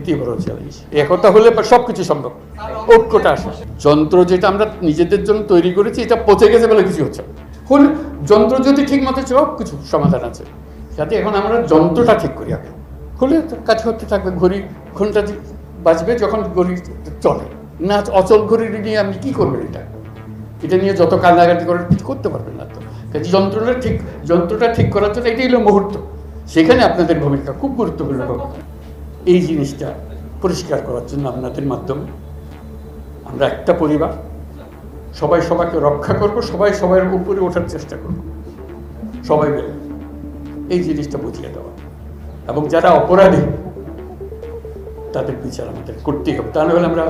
সবচেয়ে বড় চ্যালেঞ্জ। একতা হলে সবকিছু সম্ভব, ঐক্যটা আসে। যন্ত্র যেটা আমরা নিজেদের জন্য তৈরি করেছি এটা পচে গেছে বলে কিছু হচ্ছে হলে যন্ত্র যদি ঠিক মতো সব কিছু সমাধান আছে। যাতে এখন আমরা যন্ত্রটা ঠিক করি আগে, হলে কাজ করতে থাকবে। ঘন্টা বাজবে যখন ঘড়ি চলে না। অচল ঘড়ি নিয়ে আপনি কী করবেন? এটা নিয়ে যত কান্নাকাটি করেন কিছু করতে পারবেন না। তো কাজে যন্ত্রটা ঠিক করার জন্য এটাই হলো মুহূর্ত। সেখানে আপনাদের ভূমিকা খুব গুরুত্বপূর্ণ হবে। এই জিনিসটা পরিষ্কার করার জন্য আপনাদের মাধ্যমে আমরা একটা পরিবার, সবাই সবাইকে রক্ষা করব, সবাই সবার উপরে ওঠার চেষ্টা করব, সবাই মিলে এই জিনিসটা বুঝিয়ে দেওয়া। এবং যারা অপরাধী তাদের বিচার আমাদের করতেই হবে, তা নাহলে আমরা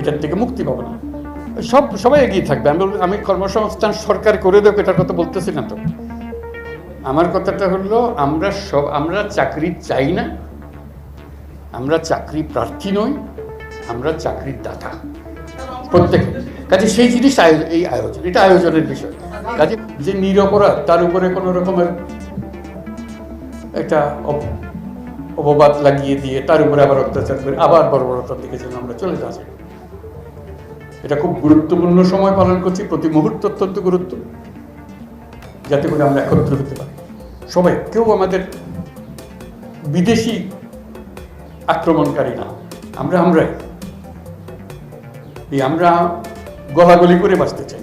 এটার থেকে মুক্তি পাবো না। সবাই এগিয়ে থাকবে। আমি কর্মসংস্থান সরকার করে দেবো এটার কথা বলতেছি না তো। আমার কথাটা হলো আমরা চাকরি চাই না, আমরা চাকরি প্রার্থী নই, আমরা চাকরির দাতা প্রত্যেকে। কাজে সেই জিনিস এই আয়োজন, এটা আয়োজনের বিষয়। কাজে যে নিরপরাধ তার উপরে কোনো রকমের একটা অপবাদ লাগিয়ে দিয়ে তার উপরে আবার অত্যাচার করে আবার বর্বরতার দিকে যেন আমরা চলে যাচ্ছি। এটা খুব গুরুত্বপূর্ণ সময় পালন করছি, প্রতি মুহূর্ত অত্যন্ত গুরুত্ব, যাতে করে আমরা একত্র হতে পারি সবাই। কেউ আমাদের বিদেশি আক্রমণকারী না, আমরাই আমরা গলাগলি করে বাঁচতে চাই,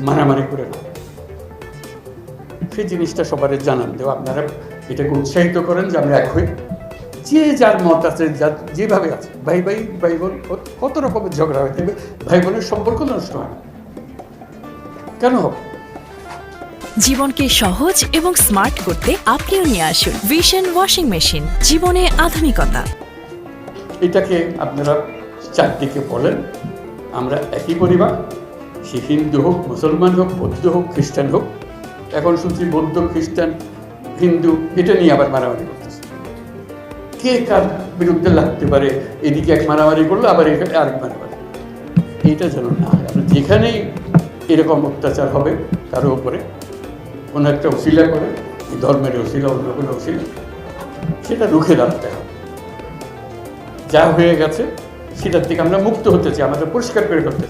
মারামারি করে না। সেই জিনিসটা সবার জানান দেওয়া। আপনারা এটাকে উৎসাহিত করেন যে আমরা এক হই, যে যার মত আছে, যেভাবে আছে। ভাই বোন কত রকমের ঝগড়া হয়ে থাকবে, ভাই বোনের সম্পর্ক নষ্ট হয় না, কেন হবে? জীবনকে সহজ এবং স্মার্ট করতে আপনিও নিয়ে আসুন ভিশন ওয়াশিং মেশিন, জীবনে আধুনিকতা। এটাকে আপনারা চারদিকে বলেন আমরা একই পরিবার, সে হিন্দু হোক, মুসলমান হোক, বৌদ্ধ হোক, খ্রিস্টান হোক। এখন শুনছি বৌদ্ধ, খ্রিস্টান, হিন্দু এটা নিয়ে আবার মারামারি করতেছে। কে কার বিরুদ্ধে লাগতে পারে, এদিকে এক মারামারি করলো আবার এখানে আরেক মারামারি। এইটা যেন না হয়। যেখানেই এরকম অত্যাচার হবে কারো উপরে, কোনো একটা অশিলা করে, ধর্মের অশিলা, অন্য কোনো অশিলা, সেটা রুখে দাঁড়াতে হবে। যা হয়ে গেছে সেটার থেকে আমরা মুক্ত হতে চাই, আমাদের পরিষ্কার করে করতে চাই।